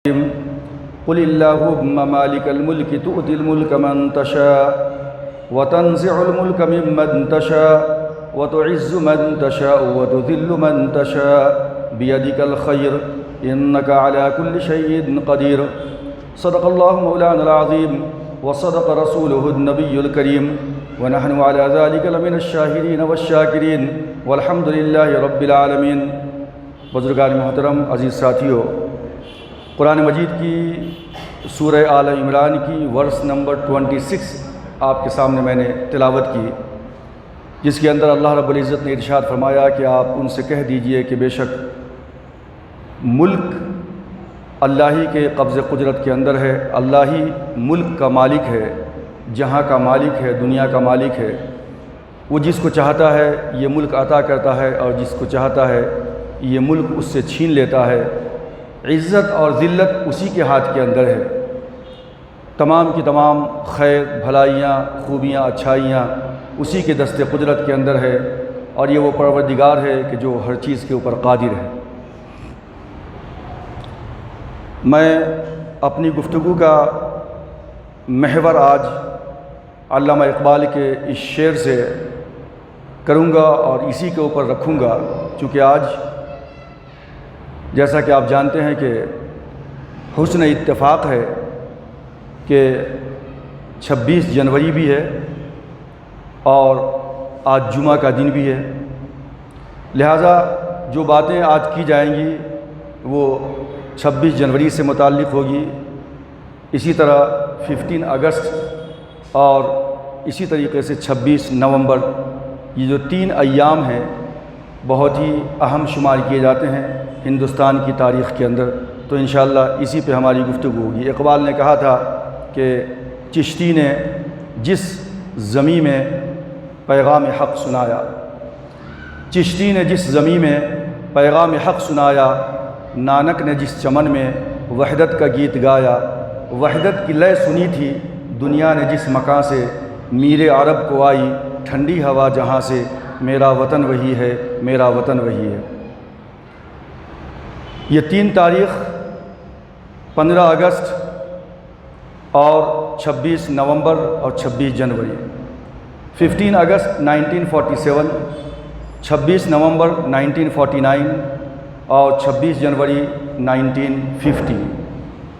قل اللهم مالك الملك تؤتي الملك من تشاء وتنزع الملك ممن تشاء وتعز من تشاء وتذل من تشاء بيدك الخير إنك على كل شيء قدير صدق الله مولانا العظيم وصدق رسوله النبي الكريم ونحن على ذلك لمن الشاهدين والشاكرين والحمد لله رب العالمين۔ بزرگان محترم، عزیز ساتھیو، قرآن مجید کی سورہ آل عمران کی ورس نمبر 26 آپ کے سامنے میں نے تلاوت کی، جس کے اندر اللہ رب العزت نے ارشاد فرمایا کہ آپ ان سے کہہ دیجئے کہ بے شک ملک اللہ ہی کے قبض قدرت کے اندر ہے، اللہ ہی ملک کا مالک ہے، جہاں کا مالک ہے، دنیا کا مالک ہے۔ وہ جس کو چاہتا ہے یہ ملک عطا کرتا ہے اور جس کو چاہتا ہے یہ ملک اس سے چھین لیتا ہے۔ عزت اور ذلت اسی کے ہاتھ کے اندر ہے۔ تمام کی تمام خیر، بھلائیاں، خوبیاں، اچھائیاں اسی کے دست قدرت کے اندر ہے، اور یہ وہ پروردگار ہے کہ جو ہر چیز کے اوپر قادر ہے۔ میں اپنی گفتگو کا محور آج علامہ اقبال کے اس شعر سے کروں گا اور اسی کے اوپر رکھوں گا، چونکہ آج جیسا کہ آپ جانتے ہیں کہ حسن اتفاق ہے کہ 26 جنوری بھی ہے اور آج جمعہ کا دن بھی ہے، لہٰذا جو باتیں آج کی جائیں گی وہ 26 جنوری سے متعلق ہوگی، اسی طرح 15 اگست اور اسی طریقے سے 26 نومبر، یہ جو 3 ایام ہیں بہت ہی اہم شمار کیے جاتے ہیں ہندوستان کی تاریخ کے اندر، تو انشاءاللہ اسی پہ ہماری گفتگو ہوگی۔ اقبال نے کہا تھا کہ چشتی نے جس زمیں میں پیغام حق سنایا، چشتی نے جس زمیں میں پیغام حق سنایا، نانک نے جس چمن میں وحدت کا گیت گایا، وحدت کی لے سنی تھی دنیا نے جس مکان سے، میر عرب کو آئی ٹھنڈی ہوا جہاں سے، میرا وطن وہی ہے، میرا وطن وہی ہے۔ یہ 3 تاریخ 15 اگست اور 26 نومبر اور 26 جنوری، 15 اگست 1947، 26 نومبر 1949 اور 26 جنوری 1950،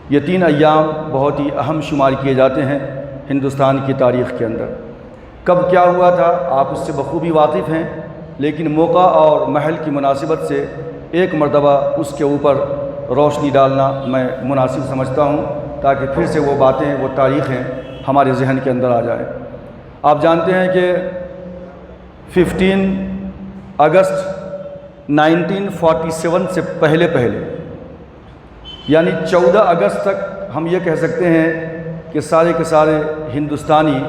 یہ 3 ایام بہت ہی اہم شمار کیے جاتے ہیں ہندوستان کی تاریخ کے اندر۔ کب کیا ہوا تھا آپ اس سے بخوبی واقف ہیں، لیکن موقع اور محل کی مناسبت سے ایک مرتبہ اس کے اوپر روشنی ڈالنا میں مناسب سمجھتا ہوں، تاکہ پھر سے وہ باتیں، وہ تاریخیں ہمارے ذہن کے اندر آ جائیں۔ آپ جانتے ہیں کہ 15 اگست 1947 سے پہلے یعنی 14 اگست تک ہم یہ کہہ سکتے ہیں کہ سارے کے سارے ہندوستانی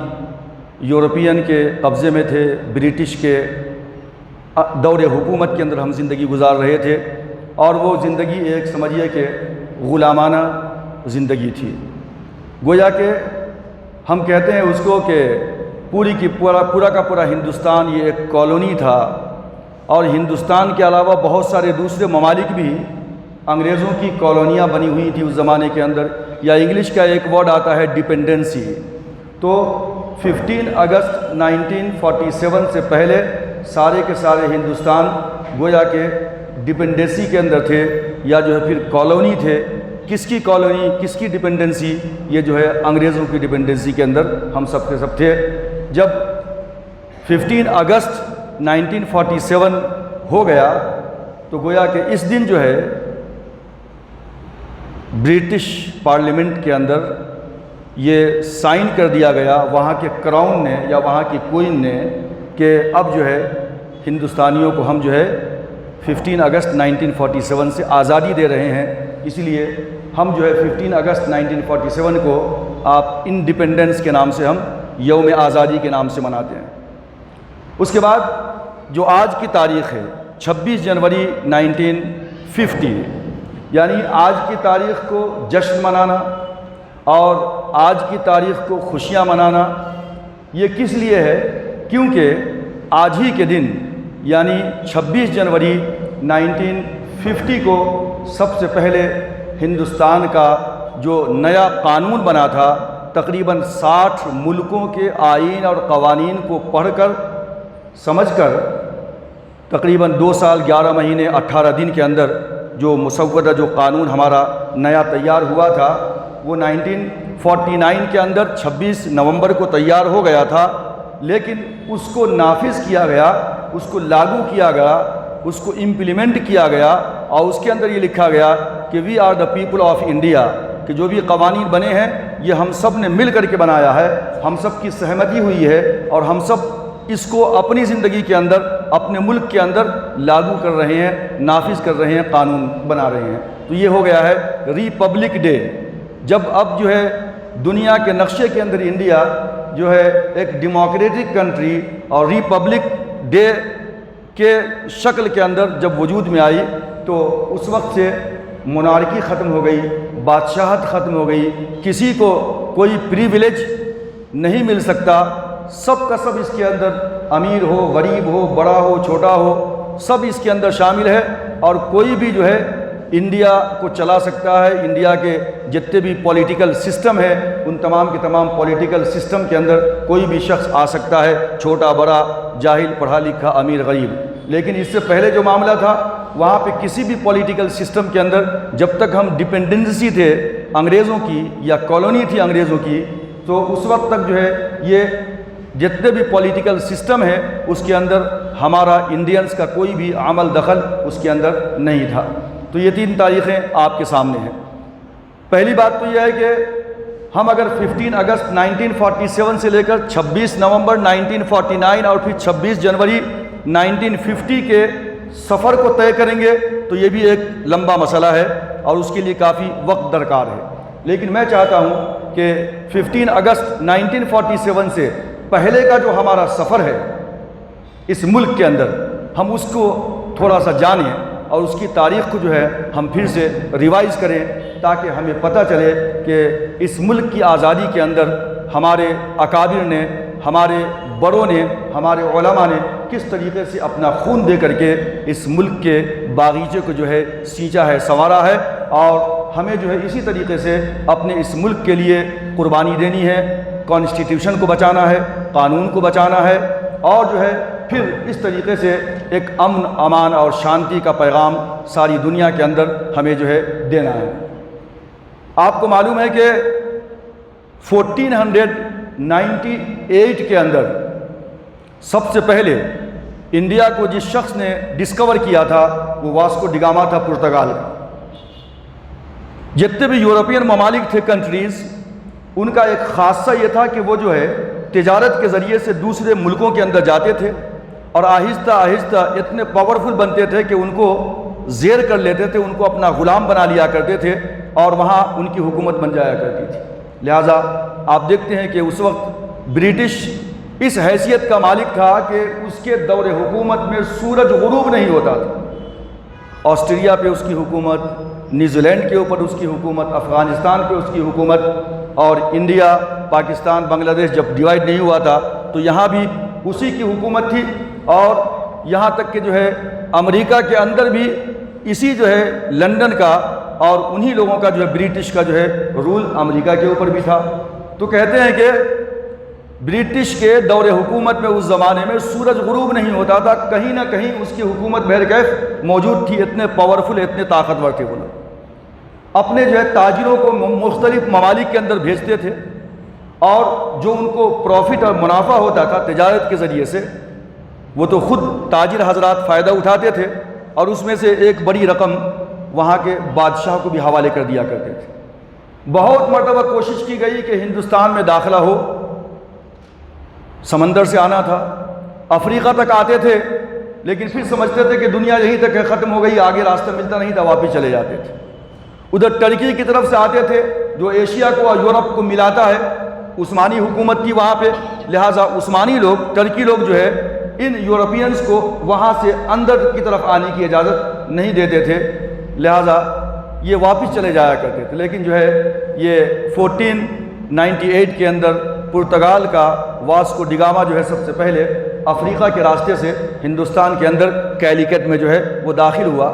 یورپین کے قبضے میں تھے، برٹش کے دور حکومت کے اندر ہم زندگی گزار رہے تھے، اور وہ زندگی ایک سمجھیے کہ غلامانہ زندگی تھی۔ گویا کہ ہم کہتے ہیں اس کو کہ پورا کا پورا ہندوستان یہ ایک کالونی تھا، اور ہندوستان کے علاوہ بہت سارے دوسرے ممالک بھی انگریزوں کی کالونیاں بنی ہوئی تھی اس زمانے کے اندر، یا انگلش کا ایک ورڈ آتا ہے ڈیپینڈنسی۔ تو 15 اگست 1947 سے پہلے سارے کے سارے ہندوستان گویا کہ ڈیپینڈنسی کے اندر تھے، یا جو ہے پھر کالونی تھے۔ کس کی کالونی، کس کی ڈیپینڈنسی؟ یہ جو ہے انگریزوں کی ڈیپینڈنسی کے اندر ہم سب کے سب تھے۔ جب 15 اگست 1947 ہو گیا تو گویا کہ اس دن جو ہے برٹش پارلیمنٹ کے اندر یہ سائن کر دیا گیا وہاں کے کراؤن نے یا وہاں کی کوئن نے کہ اب جو ہے ہندوستانیوں کو ہم جو ہے 15 اگست 1947 سے آزادی دے رہے ہیں، اس لیے ہم جو ہے 15 اگست 1947 کو آپ انڈیپینڈنس کے نام سے ہم یوم آزادی کے نام سے مناتے ہیں۔ اس کے بعد جو آج کی تاریخ ہے 26 جنوری 1950، یعنی آج کی تاریخ کو جشن منانا اور آج کی تاریخ کو خوشیاں منانا، یہ کس لیے ہے؟ کیونکہ آج ہی کے دن یعنی 26 جنوری 1950 کو سب سے پہلے ہندوستان کا جو نیا قانون بنا تھا، تقریباً 60 ملکوں کے آئین اور قوانین کو پڑھ کر سمجھ کر تقریباً 2 سال 11 مہینے 18 دن کے اندر جو مسودہ جو قانون ہمارا نیا تیار ہوا تھا وہ 1949 کے اندر 26 نومبر کو تیار ہو گیا تھا، لیکن اس کو نافذ کیا گیا، اس کو لاگو کیا گیا، اس کو امپلیمنٹ کیا گیا، اور اس کے اندر یہ لکھا گیا کہ we are the people of India, کہ جو بھی قوانین بنے ہیں یہ ہم سب نے مل کر کے بنایا ہے، ہم سب کی سہمتی ہوئی ہے، اور ہم سب اس کو اپنی زندگی کے اندر اپنے ملک کے اندر لاگو کر رہے ہیں، نافذ کر رہے ہیں، قانون بنا رہے ہیں۔ تو یہ ہو گیا ہے ریپبلک ڈے، جب اب جو ہے دنیا کے نقشے کے اندر انڈیا جو ہے ایک ڈیموکریٹک کنٹری اور ریپبلک ڈے کے شکل کے اندر جب وجود میں آئی، تو اس وقت سے مونارکی ختم ہو گئی، بادشاہت ختم ہو گئی، کسی کو کوئی پریویلیج نہیں مل سکتا، سب کا سب اس کے اندر امیر ہو، غریب ہو، بڑا ہو، چھوٹا ہو، سب اس کے اندر شامل ہے، اور کوئی بھی جو ہے انڈیا کو چلا سکتا ہے۔ انڈیا کے جتنے بھی پولیٹیکل سسٹم ہے ان تمام کے تمام پولیٹیکل سسٹم کے اندر کوئی بھی شخص آ سکتا ہے، چھوٹا بڑا، جاہل پڑھا لکھا، امیر غریب۔ لیکن اس سے پہلے جو معاملہ تھا وہاں پہ کسی بھی پولیٹیکل سسٹم کے اندر جب تک ہم ڈپینڈنسی تھے انگریزوں کی یا کالونی تھی انگریزوں کی، تو اس وقت تک جو ہے یہ جتنے بھی پولیٹیکل سسٹم ہے اس کے اندر ہمارا انڈینس کا کوئی بھی عمل دخل اس کے اندر نہیں تھا۔ تو یہ 3 تاریخیں آپ کے سامنے ہیں۔ پہلی بات تو یہ ہے کہ ہم اگر 15 اگست 1947 سے لے کر 26 نومبر 1949 اور پھر 26 جنوری 1950 کے سفر کو طے کریں گے تو یہ بھی ایک لمبا مسئلہ ہے اور اس کے لیے کافی وقت درکار ہے، لیکن میں چاہتا ہوں کہ 15 اگست 1947 سے پہلے کا جو ہمارا سفر ہے اس ملک کے اندر، ہم اس کو تھوڑا سا جانیں اور اس کی تاریخ کو جو ہے ہم پھر سے ریوائز کریں، تاکہ ہمیں پتہ چلے کہ اس ملک کی آزادی کے اندر ہمارے اکابر نے، ہمارے بڑوں نے، ہمارے علماء نے کس طریقے سے اپنا خون دے کر کے اس ملک کے باغیچے کو جو ہے سینچا ہے، سنوارا ہے، اور ہمیں جو ہے اسی طریقے سے اپنے اس ملک کے لیے قربانی دینی ہے، کانسٹیٹیوشن کو بچانا ہے، قانون کو بچانا ہے، اور جو ہے پھر اس طریقے سے ایک امن، امان اور شانتی کا پیغام ساری دنیا کے اندر ہمیں جو ہے دینا ہے۔ آپ کو معلوم ہے کہ 1498 کے اندر سب سے پہلے انڈیا کو جس شخص نے ڈسکور کیا تھا وہ واسکو ڈی گاما تھا، پرتگال کا۔ جتنے بھی یورپین ممالک تھے، کنٹریز، ان کا ایک خاصہ یہ تھا کہ وہ جو ہے تجارت کے ذریعے سے دوسرے ملکوں کے اندر جاتے تھے اور آہستہ آہستہ اتنے پاورفل بنتے تھے کہ ان کو زیر کر لیتے تھے، ان کو اپنا غلام بنا لیا کرتے تھے اور وہاں ان کی حکومت بن جایا کرتی تھی۔ لہٰذا آپ دیکھتے ہیں کہ اس وقت برٹش اس حیثیت کا مالک تھا کہ اس کے دور حکومت میں سورج غروب نہیں ہوتا تھا۔ آسٹریلیا پہ اس کی حکومت، نیوزی لینڈ کے اوپر اس کی حکومت، افغانستان پہ اس کی حکومت، اور انڈیا، پاکستان، بنگلہ دیش جب ڈیوائیڈ نہیں ہوا تھا تو یہاں بھی اسی کی حکومت تھی، اور یہاں تک کہ جو ہے امریکہ کے اندر بھی اسی جو ہے لندن کا اور انہی لوگوں کا جو ہے برٹش کا جو ہے رول امریکہ کے اوپر بھی تھا۔ تو کہتے ہیں کہ برٹش کے دور حکومت میں اس زمانے میں سورج غروب نہیں ہوتا تھا، کہیں نہ کہیں اس کی حکومت بہرکیف موجود تھی، اتنے پاورفل، اتنے طاقتور تھے وہ لوگ۔ اپنے جو ہے تاجروں کو مختلف ممالک کے اندر بھیجتے تھے، اور جو ان کو پروفٹ اور منافع ہوتا تھا تجارت کے ذریعے سے وہ تو خود تاجر حضرات فائدہ اٹھاتے تھے، اور اس میں سے ایک بڑی رقم وہاں کے بادشاہ کو بھی حوالے کر دیا کرتے تھے۔ بہت مرتبہ کوشش کی گئی کہ ہندوستان میں داخلہ ہو، سمندر سے آنا تھا، افریقہ تک آتے تھے، لیکن پھر سمجھتے تھے کہ دنیا یہیں تک ہے، ختم ہو گئی، آگے راستہ ملتا نہیں تھا، واپس چلے جاتے تھے۔ ادھر ٹرکی کی طرف سے آتے تھے جو ایشیا کو اور یورپ کو ملاتا ہے، عثمانی حکومت تھی وہاں پہ، لہٰذا عثمانی لوگ، ٹرکی لوگ جو ہے ان یورپینز کو وہاں سے اندر کی طرف آنے کی اجازت نہیں دیتے تھے، لہٰذا یہ واپس چلے جایا کرتے تھے۔ لیکن جو ہے یہ 1498 کے اندر پرتگال کا واسکو ڈی گاما جو ہے سب سے پہلے افریقہ کے راستے سے ہندوستان کے اندر کیلیکٹ میں جو ہے وہ داخل ہوا،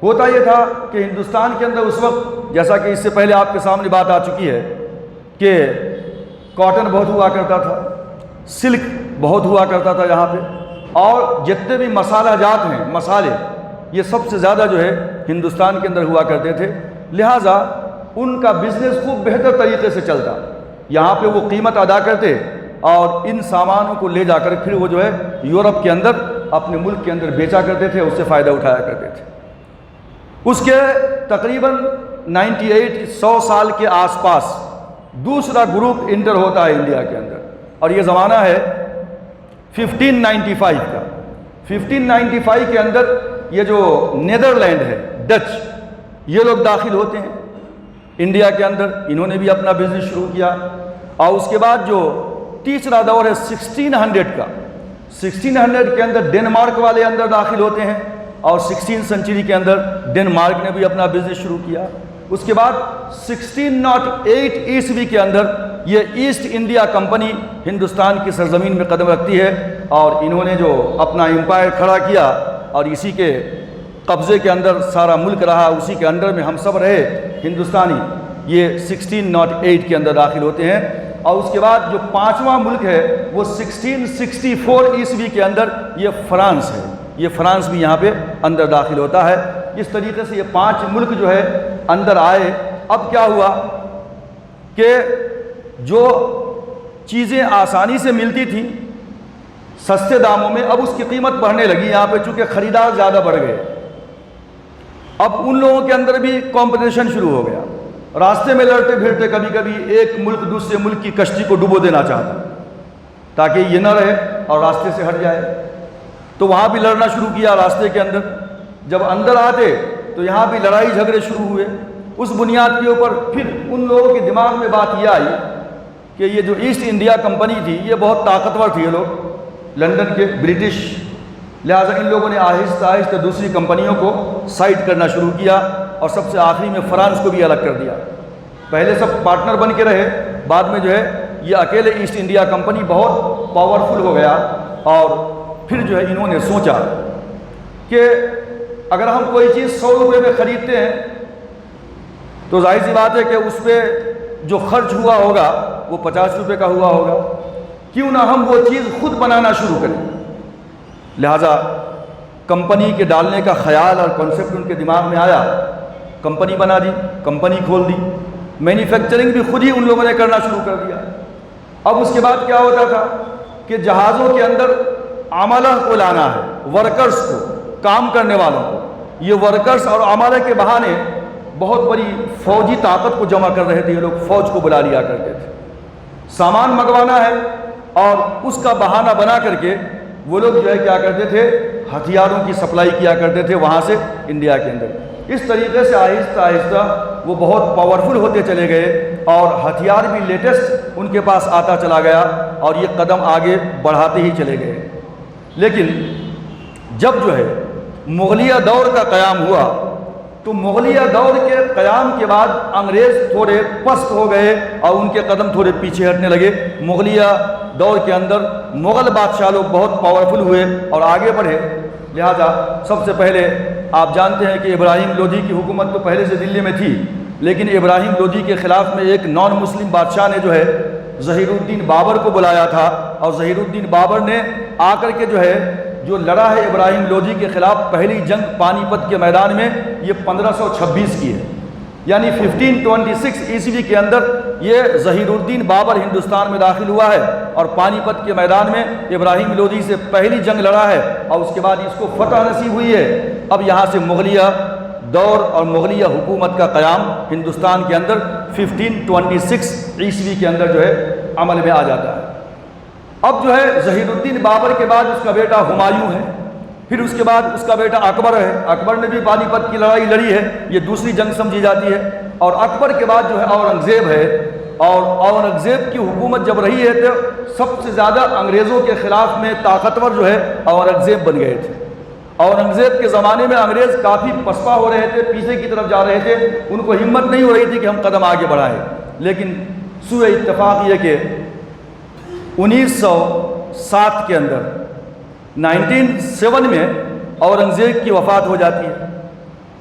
ہوتا یہ تھا کہ ہندوستان کے اندر اس وقت، جیسا کہ اس سے پہلے آپ کے سامنے بات آ چکی ہے، کہ کاٹن بہت ہوا کرتا تھا، سلک بہت ہوا کرتا تھا یہاں پہ، اور جتنے بھی مسالہ جات ہیں، مسالے، یہ سب سے زیادہ جو ہے ہندوستان کے اندر ہوا کرتے تھے، لہٰذا ان کا بزنس خوب بہتر طریقے سے چلتا۔ یہاں پہ وہ قیمت ادا کرتے اور ان سامانوں کو لے جا کر پھر وہ جو ہے یورپ کے اندر اپنے ملک کے اندر بیچا کرتے تھے، اس سے فائدہ اٹھایا کرتے تھے۔ اس کے تقریباً 100 سال کے آس پاس دوسرا گروپ انٹر ہوتا ہے انڈیا کے اندر، اور یہ زمانہ ہے 1595 کا۔ 1595 کے اندر یہ جو نیدرلینڈ ہے، ڈچ، یہ لوگ داخل ہوتے ہیں انڈیا کے اندر، انہوں نے بھی اپنا بزنس شروع کیا۔ اور اس کے بعد جو تیسرا دور ہے 1600 کا، 1600 کے اندر ڈنمارک والے اندر داخل ہوتے ہیں، اور 16 سنچری کے اندر ڈنمارک نے بھی اپنا بزنس شروع کیا۔ اس کے بعد 1608 عیسوی کے اندر یہ ایسٹ انڈیا کمپنی ہندوستان کی سرزمین میں قدم رکھتی ہے، اور انہوں نے جو اپنا امپائر کھڑا کیا اور اسی کے قبضے کے اندر سارا ملک رہا، اسی کے انڈر میں ہم سب رہے ہندوستانی، یہ 1608 کے اندر داخل ہوتے ہیں۔ اور اس کے بعد جو 5واں ملک ہے وہ 1664 عیسوی کے اندر یہ فرانس ہے، یہ فرانس بھی یہاں پہ اندر داخل ہوتا ہے۔ اس طریقے سے یہ 5 ملک جو ہے اندر آئے۔ اب کیا ہوا کہ جو چیزیں آسانی سے ملتی تھیں سستے داموں میں، اب اس کی قیمت بڑھنے لگی یہاں پہ، چونکہ خریدار زیادہ بڑھ گئے۔ اب ان لوگوں کے اندر بھی کمپٹیشن شروع ہو گیا، راستے میں لڑتے پھرتے کبھی کبھی ایک ملک دوسرے ملک کی کشتی کو ڈبو دینا چاہتا تاکہ یہ نہ رہے اور راستے سے ہٹ جائے، تو وہاں بھی لڑنا شروع کیا راستے کے اندر۔ جب اندر آتے تو یہاں بھی لڑائی جھگڑے شروع ہوئے۔ اس بنیاد کے اوپر پھر ان لوگوں کے دماغ میں بات یہ آئی کہ یہ جو ایسٹ انڈیا کمپنی تھی یہ بہت طاقتور تھی، یہ لوگ لندن کے برٹش، لہٰذا ان لوگوں نے آہستہ آہستہ دوسری کمپنیوں کو سائڈ کرنا شروع کیا، اور سب سے آخری میں فرانس کو بھی الگ کر دیا۔ پہلے سب پارٹنر بن کے رہے، بعد میں جو ہے یہ اکیلے ایسٹ انڈیا کمپنی بہت پاورفل ہو گیا، اور پھر جو ہے انہوں نے سوچا کہ اگر ہم کوئی چیز 100 روپے میں خریدتے ہیں تو ظاہر سی بات ہے کہ اس پہ جو خرچ ہوا ہوگا وہ 50 روپے کا ہوا ہوگا، کیوں نہ ہم وہ چیز خود بنانا شروع کریں۔ لہٰذا کمپنی کے ڈالنے کا خیال اور کنسیپٹ ان کے دماغ میں آیا، کمپنی بنا دی، کمپنی کھول دی، مینوفیکچرنگ بھی خود ہی ان لوگوں نے کرنا شروع کر دیا۔ اب اس کے بعد کیا ہوتا تھا کہ جہازوں کے اندر عملہ کو لانا ہے، ورکرز کو، کام کرنے والوں کو، یہ ورکرز اور عملہ کے بہانے بہت بڑی فوجی طاقت کو جمع کر رہے تھے، یہ لوگ فوج کو بلا لیا کرتے تھے۔ سامان منگوانا ہے اور اس کا بہانہ بنا کر کے وہ لوگ جو ہے کیا کرتے تھے، ہتھیاروں کی سپلائی کیا کرتے تھے وہاں سے انڈیا کے اندر۔ اس طریقے سے آہستہ آہستہ وہ بہت پاورفل ہوتے چلے گئے، اور ہتھیار بھی لیٹسٹ ان کے پاس آتا چلا گیا، اور یہ قدم آگے بڑھاتے ہی چلے گئے۔ لیکن جب جو ہے مغلیہ دور کا قیام ہوا تو مغلیہ دور کے قیام کے بعد انگریز تھوڑے پست ہو گئے اور ان کے قدم تھوڑے پیچھے ہٹنے لگے۔ مغلیہ دور کے اندر مغل بادشاہ لوگ بہت پاورفل ہوئے اور آگے بڑھے، لہذا سب سے پہلے آپ جانتے ہیں کہ ابراہیم لودھی کی حکومت تو پہلے سے دلی میں تھی، لیکن ابراہیم لودھی کے خلاف میں ایک نان مسلم بادشاہ نے جو ہے ظہیر الدین بابر کو بلایا تھا، اور ظہیر الدین بابر نے آ کر کے جو ہے جو لڑا ہے ابراہیم لودھی کے خلاف پہلی جنگ پانی پت کے میدان میں، یہ 1526 کی ہے، یعنی 1526 عیسوی کے اندر یہ ظہیر الدین بابر ہندوستان میں داخل ہوا ہے، اور پانی پت کے میدان میں ابراہیم لودھی سے پہلی جنگ لڑا ہے، اور اس کے بعد اس کو فتح نصیب ہوئی ہے۔ اب یہاں سے مغلیہ دور اور مغلیہ حکومت کا قیام ہندوستان کے اندر 1526 عیسوی کے اندر جو ہے عمل میں آ جاتا ہے۔ اب جو ہے ظہیر الدین بابر کے بعد اس کا بیٹا ہمایوں ہے، پھر اس کے بعد اس کا بیٹا اکبر ہے، اکبر نے بھی پانی پت کی لڑائی لڑی ہے، یہ دوسری جنگ سمجھی جاتی ہے، اور اکبر کے بعد جو ہے اورنگزیب ہے، اور اورنگزیب کی حکومت جب رہی ہے تو سب سے زیادہ انگریزوں کے خلاف میں طاقتور جو ہے اورنگزیب بن گئے تھے۔ اورنگزیب کے زمانے میں انگریز کافی پسپا ہو رہے تھے، پیچھے کی طرف جا رہے تھے، ان کو ہمت نہیں ہو رہی تھی کہ ہم قدم آگے بڑھائیں، لیکن سوئے اتفاق یہ کہ 1907 کے اندر 1907 میں اورنگزیب کی وفات ہو جاتی ہے،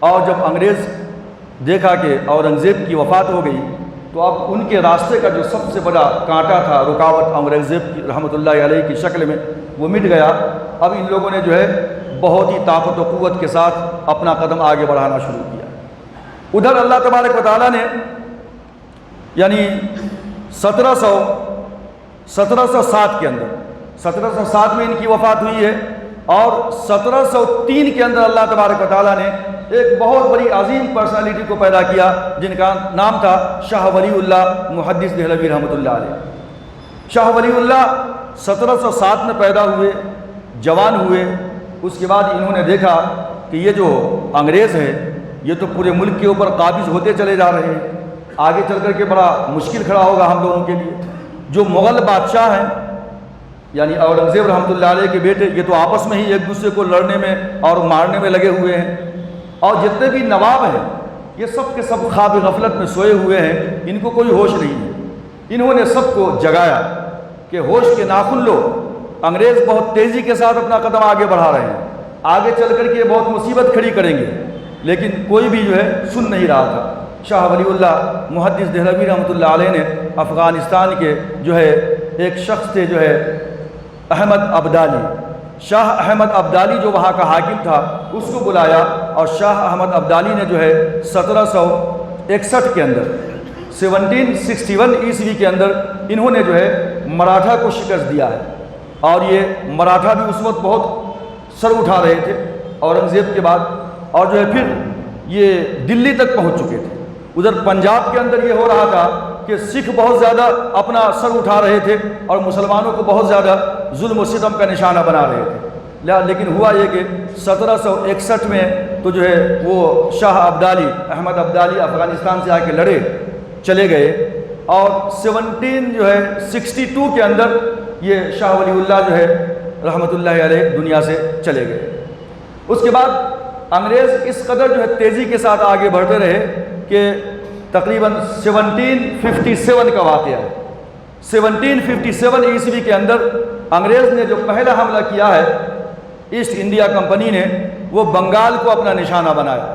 اور جب انگریز دیکھا کہ اورنگزیب کی وفات ہو گئی تو اب ان کے راستے کا جو سب سے بڑا کانٹا تھا، رکاوٹ، اورنگزیب کی رحمۃ اللہ علیہ کی شکل میں، وہ مٹ گیا۔ اب ان لوگوں نے جو ہے بہت ہی طاقت و قوت کے ساتھ اپنا قدم آگے بڑھانا شروع کیا۔ ادھر اللہ تبارک و تعالیٰ نے یعنی 1707 کے اندر 1707 میں ان کی وفات ہوئی ہے، اور 1703 کے اندر اللہ تبارک و تعالیٰ نے ایک بہت بڑی عظیم پرسنالٹی کو پیدا کیا جن کا نام تھا شاہ ولی اللہ محدث دہلوی رحمۃ اللہ علیہ۔ شاہ ولی اللہ 1707 میں پیدا ہوئے، جوان ہوئے۔ اس کے بعد انہوں نے دیکھا کہ یہ جو انگریز ہے یہ تو پورے ملک کے اوپر قابض ہوتے چلے جا رہے ہیں، آگے چل کر کے بڑا مشکل کھڑا ہوگا ہم لوگوں کے لیے۔ جو مغل بادشاہ ہیں یعنی اورنگزیب رحمۃ اللہ علیہ کے بیٹے، یہ تو آپس میں ہی ایک دوسرے کو لڑنے میں اور مارنے میں لگے ہوئے ہیں، اور جتنے بھی نواب ہیں یہ سب کے سب خواب غفلت میں سوئے ہوئے ہیں، ان کو کوئی ہوش نہیں ہے۔ انہوں نے سب کو جگایا کہ ہوش کے ناخن لو، انگریز بہت تیزی کے ساتھ اپنا قدم آگے بڑھا رہے ہیں، آگے چل کر کے بہت مصیبت کھڑی کریں گے، لیکن کوئی بھی جو ہے سن نہیں رہا تھا۔ شاہ ولی اللہ محدث دہلوی رحمۃ اللہ علیہ نے افغانستان کے جو ہے ایک شخص تھے جو ہے احمد ابدالی، شاہ احمد ابدالی جو وہاں کا حاکم تھا، اس کو بلایا، اور شاہ احمد ابدالی نے جو ہے 1761 کے اندر 1761 عیسوی کے اندر انہوں نے جو ہے مراٹھا کو شکست دیا ہے، اور یہ مراٹھا بھی اس وقت بہت سر اٹھا رہے تھے اورنگزیب کے بعد، اور جو ہے پھر یہ دلی تک پہنچ چکے تھے۔ ادھر پنجاب کے اندر یہ ہو رہا تھا کہ سکھ بہت زیادہ اپنا سر اٹھا رہے تھے اور مسلمانوں کو بہت زیادہ ظلم و ستم کا نشانہ بنا رہے تھے، لیکن ہوا یہ کہ 1761 میں تو جو ہے وہ شاہ ابدالی احمد ابدالی افغانستان سے آ کے لڑے، چلے گئے، اور 1762 کے اندر یہ شاہ ولی اللہ جو ہے رحمۃ اللہ علیہ دنیا سے چلے گئے۔ اس کے بعد انگریز اس قدر جو ہے تیزی کے ساتھ آگے بڑھتے رہے کہ تقریباً 1757 کا واقعہ ہے۔ 1757 عیسوی کے اندر انگریز نے جو پہلا حملہ کیا ہے ایسٹ انڈیا کمپنی نے، وہ بنگال کو اپنا نشانہ بنایا۔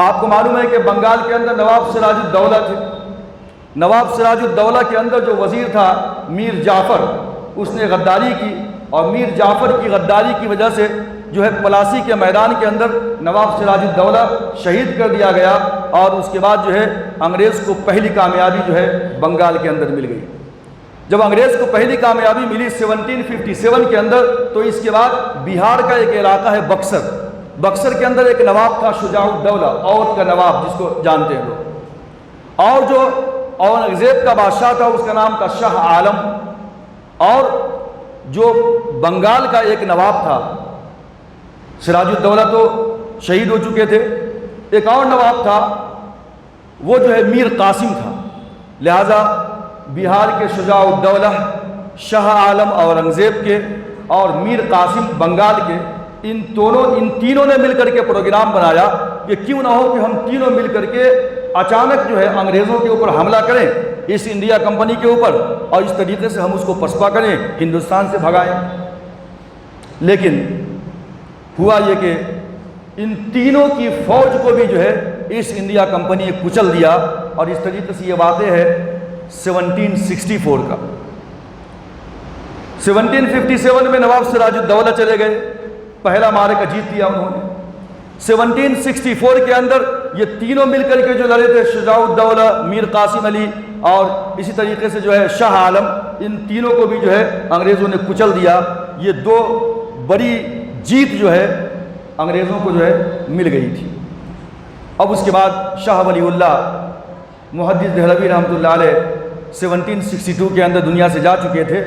آپ کو معلوم ہے کہ بنگال کے اندر نواب سراج الدولہ تھے، نواب سراج الدولہ کے اندر جو وزیر تھا میر جعفر، اس نے غداری کی، اور میر جعفر کی غداری کی وجہ سے جو ہے پلاسی کے میدان کے اندر نواب سراج الدولہ شہید کر دیا گیا، اور اس کے بعد جو ہے انگریز کو پہلی کامیابی جو ہے بنگال کے اندر مل گئی۔ جب انگریز کو پہلی کامیابی ملی 1757 کے اندر، تو اس کے بعد بہار کا ایک علاقہ ہے بکسر، بکسر کے اندر ایک نواب تھا شجاع الدولہ، اودھ کا نواب جس کو جانتے ہیں لوگ، اور جو اورنگزیب کا بادشاہ تھا اس کا نام تھا شاہ عالم، اور جو بنگال کا ایک نواب تھا سراج الدولہ تو شہید ہو چکے تھے، ایک اور نواب تھا وہ جو ہے میر قاسم تھا۔ لہذا بہار کے شجاع الدولہ، شاہ عالم اورنگزیب کے، اور میر قاسم بنگال کے، ان تینوں نے مل کر کے پروگرام بنایا کہ کیوں نہ ہو کہ ہم تینوں مل کر کے اچانک جو ہے انگریزوں کے اوپر حملہ کریں، ایسٹ انڈیا کمپنی کے اوپر، اور اس طریقے سے ہم اس کو پسپا کریں، ہندوستان سے بھگائیں۔ لیکن ہوا یہ کہ ان تینوں کی فوج کو بھی جو ہے ایسٹ انڈیا کمپنی نے کچل دیا، اور اس طریقے سے یہ واقع ہے 1764 کا۔ 1757 میں نواب سراج الدولہ چلے گئے، پہلا معرکہ جیت لیا انہوں نے۔ 1764 کے اندر یہ تینوں مل کر کے جو لڑے تھے، شجاع الدولہ، میر قاسم علی، اور اسی طریقے سے جو ہے شاہ عالم، ان تینوں کو بھی جو ہے انگریزوں نے کچل دیا۔ یہ دو بڑی جیت جو ہے انگریزوں کو جو ہے مل گئی تھی۔ اب اس کے بعد شاہ ولی اللہ محدث دہلوی رحمۃ اللہ علیہ 1762 کے اندر دنیا سے جا چکے تھے۔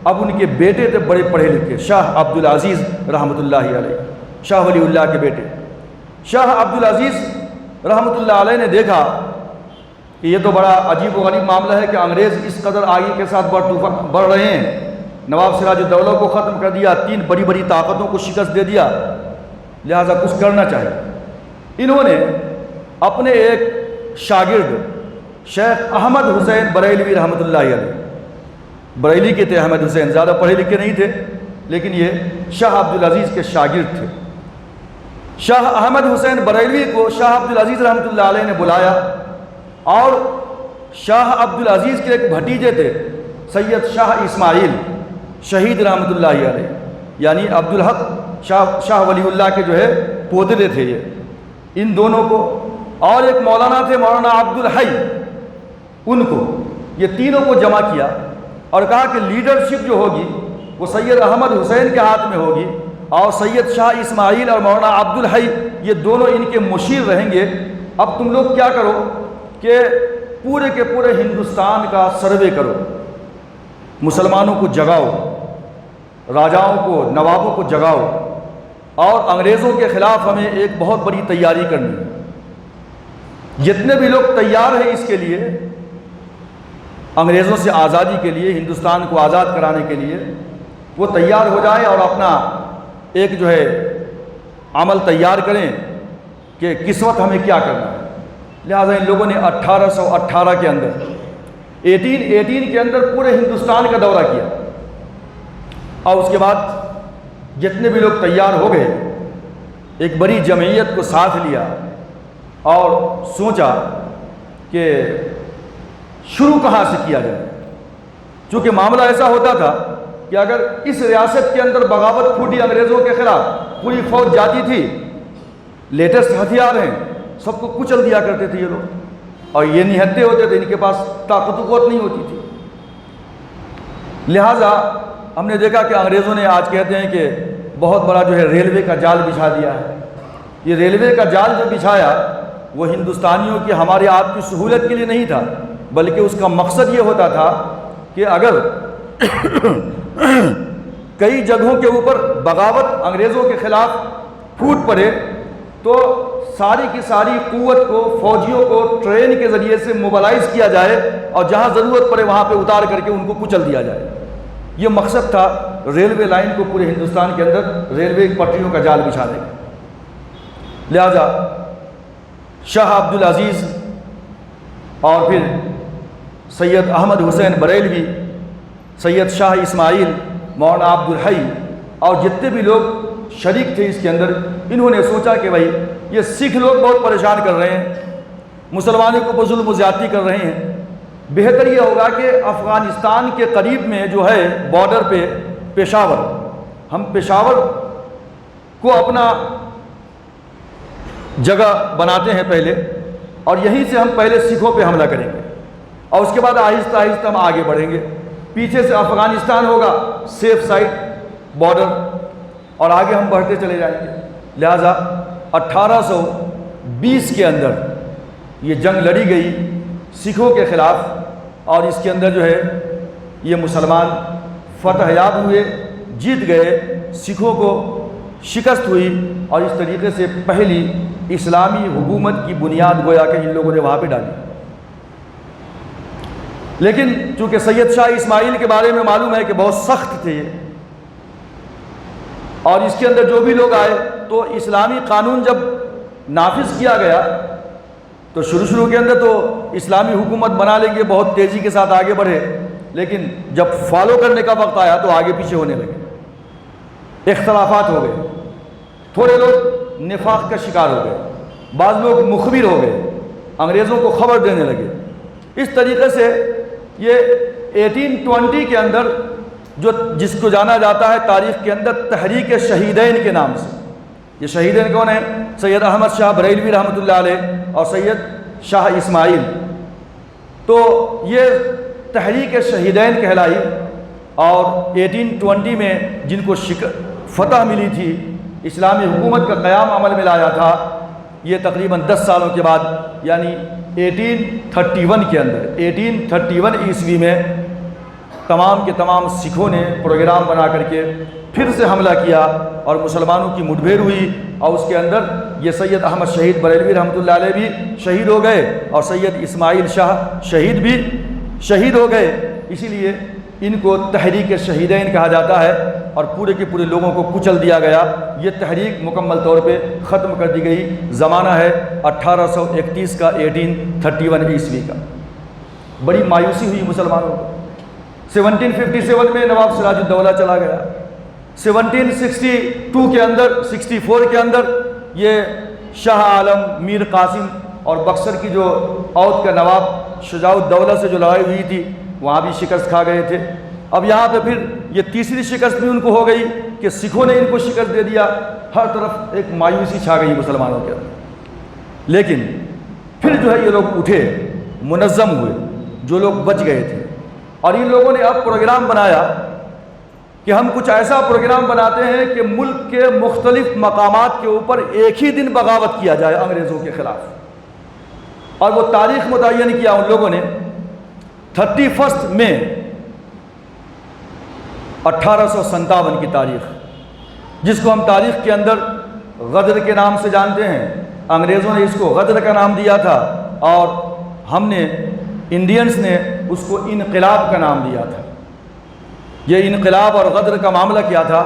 اب ان کے بیٹے تھے بڑے پڑھے لکھے، شاہ عبدالعزیز رحمۃ اللہ علیہ، شاہ ولی اللہ کے بیٹے۔ شاہ عبدالعزیز رحمۃ اللہ علیہ نے دیکھا کہ یہ تو بڑا عجیب و غریب معاملہ ہے کہ انگریز اس قدر آگے کے ساتھ بڑھ رہے ہیں، نواب سراج الدولہ کو ختم کر دیا، تین بڑی بڑی طاقتوں کو شکست دے دیا، لہٰذا کچھ کرنا چاہیے۔ انہوں نے اپنے ایک شاگرد شیخ احمد حسین بریلوی رحمۃ اللہ علیہ، بریلی کے تھے احمد حسین، زیادہ پڑھے لکھے نہیں تھے، لیکن یہ شاہ عبدالعزیز کے شاگرد تھے۔ شاہ احمد حسین بریلوی کو شاہ عبدالعزیز رحمۃ اللہ علیہ نے بلایا، اور شاہ عبدالعزیز کے ایک بھتیجے تھے سید شاہ اسماعیل شہید رحمۃ اللہ علیہ، یعنی عبدالحق شاہ ولی اللہ کے جو ہے پودے تھے یہ، ان دونوں کو، اور ایک مولانا تھے مولانا عبدالحی، ان کو، یہ تینوں کو جمع کیا اور کہا کہ لیڈرشپ جو ہوگی وہ سید احمد حسین کے ہاتھ میں ہوگی، اور سید شاہ اسماعیل اور مولانا عبدالحی یہ دونوں ان کے مشیر رہیں گے۔ اب تم لوگ کیا کرو کہ پورے کے پورے ہندوستان کا سروے کرو، مسلمانوں کو جگاؤ، راجاؤں کو، نوابوں کو جگاؤ، اور انگریزوں کے خلاف ہمیں ایک بہت بڑی تیاری کرنی ہے۔ جتنے بھی لوگ تیار ہیں اس کے لیے، انگریزوں سے آزادی کے لیے، ہندوستان کو آزاد کرانے کے لیے، وہ تیار ہو جائیں اور اپنا ایک جو ہے عمل تیار کریں کہ کس وقت ہمیں کیا کرنا ہے۔ لہٰذا ان لوگوں نے 1818 کے اندر 1818 کے اندر پورے ہندوستان کا دورہ کیا، اور اس کے بعد جتنے بھی لوگ تیار ہو گئے ایک بڑی جمعیت کو ساتھ لیا اور سوچا کہ شروع کہاں سے کیا جائے، چونکہ معاملہ ایسا ہوتا تھا کہ اگر اس ریاست کے اندر بغاوت پھوٹی انگریزوں کے خلاف، پوری فوج جاتی تھی، لیٹسٹ ہتھیار ہیں، سب کو کچل دیا کرتے تھے یہ لوگ، اور یہ نہتے ہوتے تھے، ان کے پاس طاقت و قوت نہیں ہوتی تھی۔ لہٰذا ہم نے دیکھا کہ انگریزوں نے، آج کہتے ہیں کہ بہت بڑا جو ہے ریلوے کا جال بچھا دیا ہے۔ یہ ریلوے کا جال جو بچھایا وہ ہندوستانیوں کی، ہمارے آپ کی سہولت کے لیے نہیں تھا، بلکہ اس کا مقصد یہ ہوتا تھا کہ اگر کئی جگہوں کے اوپر بغاوت انگریزوں کے خلاف پھوٹ پڑے تو ساری کی ساری قوت کو، فوجیوں کو ٹرین کے ذریعے سے موبلائز کیا جائے، اور جہاں ضرورت پڑے وہاں پہ اتار کر کے ان کو کچل دیا جائے۔ یہ مقصد تھا ریلوے لائن کو پورے ہندوستان کے اندر ریلوے پٹریوں کا جال بچھانے کا۔ لہذا شاہ عبدالعزیز اور پھر سید احمد حسین بریلوی، سید شاہ اسماعیل، مولانا عبدالحی اور جتنے بھی لوگ شریک تھے اس کے اندر، انہوں نے سوچا کہ بھائی یہ سکھ لوگ بہت پریشان کر رہے ہیں، مسلمانوں کو پر ظلم و زیادتی کر رہے ہیں، بہتر یہ ہوگا کہ افغانستان کے قریب میں جو ہے بارڈر پہ پشاور، ہم پشاور کو اپنا جگہ بناتے ہیں پہلے، اور یہیں سے ہم پہلے سکھوں پہ حملہ کریں گے، اور اس کے بعد آہستہ آہستہ ہم آگے بڑھیں گے، پیچھے سے افغانستان ہوگا سیف سائڈ بارڈر، اور آگے ہم بڑھتے چلے جائیں گے۔ لہٰذا 1820 کے اندر یہ جنگ لڑی گئی سکھوں کے خلاف، اور اس کے اندر جو ہے یہ مسلمان فتح یاب ہوئے، جیت گئے، سکھوں کو شکست ہوئی، اور اس طریقے سے پہلی اسلامی حکومت کی بنیاد گویا کہ ان لوگوں نے وہاں پہ ڈالی۔ لیکن چونکہ سید شاہ اسماعیل کے بارے میں معلوم ہے کہ بہت سخت تھے، اور اس کے اندر جو بھی لوگ آئے تو اسلامی قانون جب نافذ کیا گیا تو شروع کے اندر تو اسلامی حکومت بنا لیں گے، بہت تیزی کے ساتھ آگے بڑھے، لیکن جب فالو کرنے کا وقت آیا تو آگے پیچھے ہونے لگے، اختلافات ہو گئے، تھوڑے لوگ نفاق کا شکار ہو گئے، بعض لوگ مخبر ہو گئے، انگریزوں کو خبر دینے لگے۔ اس طریقے سے یہ 1820 کے اندر جس کو جانا جاتا ہے تاریخ کے اندر تحریک شہیدین کے نام سے، یہ شہیدین کون ہیں؟ سید احمد شاہ بریلوی رحمۃ اللہ علیہ اور سید شاہ اسماعیل، تو یہ تحریک شہیدین کہلائی، اور 1820 میں جن کو فتح ملی تھی، اسلامی حکومت کا قیام عمل میں لایا تھا، یہ تقریباً 10 سالوں کے بعد یعنی 1831 کے اندر 1831 عیسوی میں تمام کے تمام سکھوں نے پروگرام بنا کر کے پھر سے حملہ کیا، اور مسلمانوں کی مٹبھیڑ ہوئی، اور اس کے اندر یہ سید احمد شہید بریلوی رحمۃ اللہ علیہ بھی شہید ہو گئے، اور سید اسماعیل شاہ شہید بھی شہید ہو گئے۔ اسی لیے ان کو تحریک شہیدین کہا جاتا ہے، اور پورے کے پورے لوگوں کو کچل دیا گیا۔ یہ تحریک مکمل طور پہ ختم کر دی گئی۔ زمانہ ہے 1831 کا، 1831 عیسوی کا۔ بڑی مایوسی ہوئی مسلمانوں کو۔ 1757 میں نواب سراج الدولہ چلا گیا، 1762 کے اندر 64 کے اندر یہ شاہ عالم میر قاسم اور بکسر کی جو اودھ کا نواب شجاع الدولہ سے جو لڑائی ہوئی تھی وہاں بھی شکست کھا گئے تھے۔ اب یہاں پہ پھر یہ تیسری شکست بھی ان کو ہو گئی کہ سکھوں نے ان کو شکست دے دیا، ہر طرف ایک مایوسی چھا گئی مسلمانوں کے اندر۔ لیکن پھر جو ہے یہ لوگ اٹھے، منظم ہوئے، جو لوگ بچ گئے تھے، اور ان لوگوں نے اب پروگرام بنایا کہ ہم کچھ ایسا پروگرام بناتے ہیں کہ ملک کے مختلف مقامات کے اوپر ایک ہی دن بغاوت کیا جائے انگریزوں کے خلاف۔ اور وہ تاریخ متعین کیا ان لوگوں نے 31 مئی 1857 کی تاریخ، جس کو ہم تاریخ کے اندر غدر کے نام سے جانتے ہیں۔ انگریزوں نے اس کو غدر کا نام دیا تھا اور ہم نے انڈینز نے اس کو انقلاب کا نام دیا تھا۔ یہ انقلاب اور غدر کا معاملہ کیا تھا؟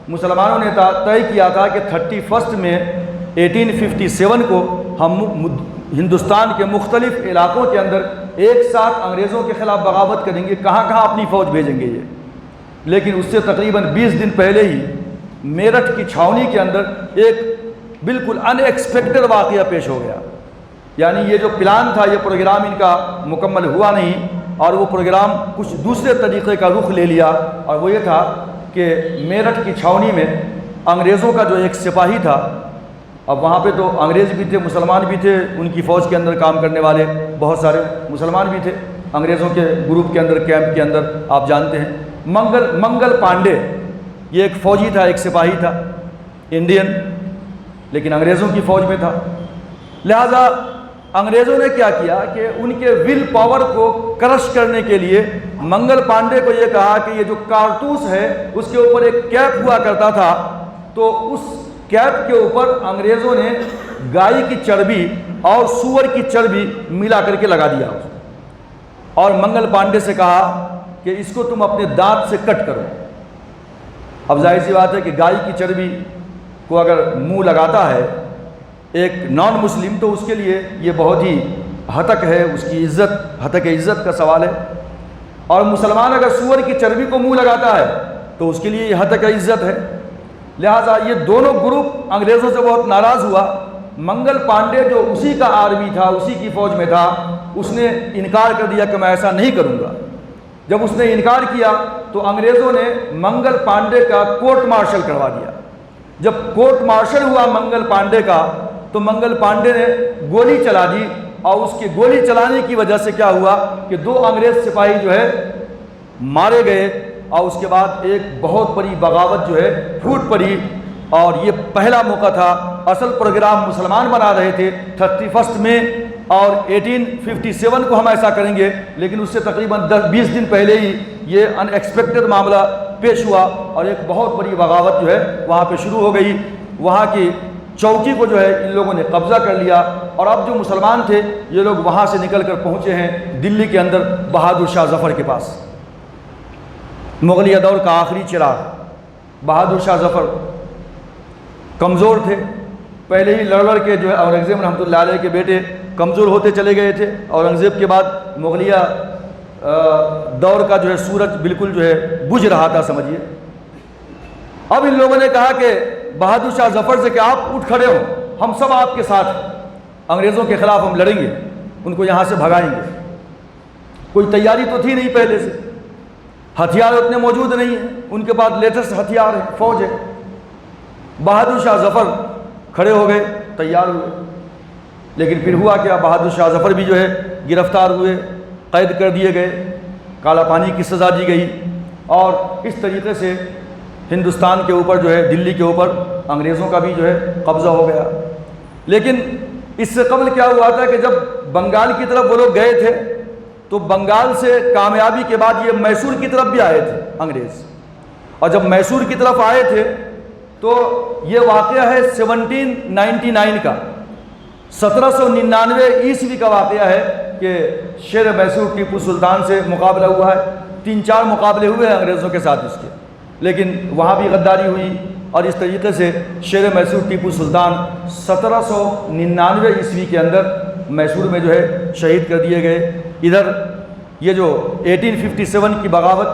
مسلمانوں نے طے کیا تھا کہ 31 میں 1857 کو ہم ہندوستان کے مختلف علاقوں کے اندر ایک ساتھ انگریزوں کے خلاف بغاوت کریں گے، کہاں کہاں اپنی فوج بھیجیں گے یہ۔ لیکن اس سے تقریباً 20 دن پہلے ہی میرٹھ کی چھاؤنی کے اندر ایک بالکل ان ایکسپیکٹڈ واقعہ پیش ہو گیا۔ یعنی یہ جو پلان تھا، یہ پروگرام ان کا مکمل ہوا نہیں، اور وہ پروگرام کچھ دوسرے طریقے کا رخ لے لیا، اور وہ یہ تھا کہ میرٹھ کی چھاؤنی میں انگریزوں کا جو ایک سپاہی تھا، اب وہاں پہ تو انگریز بھی تھے، مسلمان بھی تھے، ان کی فوج کے اندر کام کرنے والے بہت سارے مسلمان بھی تھے انگریزوں کے گروپ کے اندر، کیمپ کے اندر، آپ جانتے ہیں۔ منگل پانڈے یہ ایک فوجی تھا، ایک سپاہی تھا انڈین، لیکن انگریزوں کی فوج میں تھا۔ لہذا انگریزوں نے کیا کیا کہ ان کے ول پاور کو کرش کرنے کے لیے منگل پانڈے کو یہ کہا کہ یہ جو کارتوس ہے اس کے اوپر ایک کیپ ہوا کرتا تھا، تو اس کیپ کے اوپر انگریزوں نے گائے کی چربی اور سور کی چربی ملا کر کے لگا دیا، اور منگل پانڈے سے کہا کہ اس کو تم اپنے دانت سے کٹ کرو۔ اب ظاہر سی بات ہے کہ گائے کی چربی کو اگر منہ لگاتا ہے ایک نان مسلم تو اس کے لیے یہ بہت ہی ہتک ہے، اس کی عزت، ہتک عزت کا سوال ہے، اور مسلمان اگر سور کی چربی کو منہ لگاتا ہے تو اس کے لیے یہ ہتک عزت ہے۔ لہٰذا یہ دونوں گروپ انگریزوں سے بہت ناراض ہوا۔ منگل پانڈے جو اسی کا آرمی تھا، اسی کی فوج میں تھا، اس نے انکار کر دیا کہ میں ایسا نہیں کروں گا۔ جب اس نے انکار کیا تو انگریزوں نے منگل پانڈے کا کورٹ مارشل کروا دیا۔ جب کورٹ مارشل ہوا منگل پانڈے کا تو منگل پانڈے نے گولی چلا دی، اور اس کی گولی چلانے کی وجہ سے کیا ہوا کہ 2 انگریز سپاہی جو ہے مارے گئے، اور اس کے بعد ایک بہت بڑی بغاوت جو ہے پھوٹ پڑی۔ اور یہ پہلا موقع تھا، اصل پروگرام مسلمان بنا رہے تھے 31 میں اور 1857 کو ہم ایسا کریں گے، لیکن اس سے تقریباً 20 دن پہلے ہی یہ ان ایکسپیکٹڈ معاملہ پیش ہوا، اور ایک بہت بڑی بغاوت جو ہے وہاں پہ شروع ہو گئی۔ وہاں کی چوکی کو جو ہے ان لوگوں نے قبضہ کر لیا، اور اب جو مسلمان تھے یہ لوگ وہاں سے نکل کر پہنچے ہیں دلی کے اندر بہادر شاہ ظفر کے پاس۔ مغلیہ دور کا آخری چراغ بہادر شاہ ظفر کمزور تھے، پہلے ہی لڑ کے جو ہے اورنگزیب رحمۃ اللہ علیہ کے بیٹے کمزور ہوتے چلے گئے تھے۔ اورنگزیب کے بعد مغلیہ دور کا جو ہے سورج بالکل جو ہے بجھ رہا تھا سمجھیے۔ اب ان لوگوں نے کہا کہ بہادر شاہ ظفر سے کہ آپ اٹھ کھڑے ہو، ہم سب آپ کے ساتھ ہیں، انگریزوں کے خلاف ہم لڑیں گے، ان کو یہاں سے بھگائیں گے۔ کوئی تیاری تو تھی نہیں پہلے سے، ہتھیار اتنے موجود نہیں ہیں، ان کے پاس لیٹسٹ ہتھیار ہے، فوج ہے۔ بہادر شاہ ظفر کھڑے ہو گئے، تیار ہوئے، لیکن پھر ہوا کیا، بہادر شاہ ظفر بھی جو ہے گرفتار ہوئے، قید کر دیے گئے، کالا پانی کی سزا دی گئی، اور اس طریقے سے ہندوستان کے اوپر جو ہے، دلی کے اوپر انگریزوں کا بھی جو ہے قبضہ ہو گیا۔ لیکن اس سے قبل کیا ہوا تھا کہ جب بنگال کی طرف وہ لوگ گئے تھے تو بنگال سے کامیابی کے بعد یہ میسور کی طرف بھی آئے تھے انگریز، اور جب میسور کی طرف آئے تھے تو یہ واقعہ ہے 1799 کا، 1799 عیسوی کا واقعہ ہے کہ شیر میسور ٹیپو سلطان سے مقابلہ ہوا ہے۔ 3-4 مقابلے ہوئے ہیں انگریزوں کے ساتھ اس کے، لیکن وہاں بھی غداری ہوئی، اور اس طریقے سے شیر میسور ٹیپو سلطان 1799 عیسوی کے اندر میسور میں جو ہے شہید کر دیے گئے۔ ادھر یہ جو 1857 کی بغاوت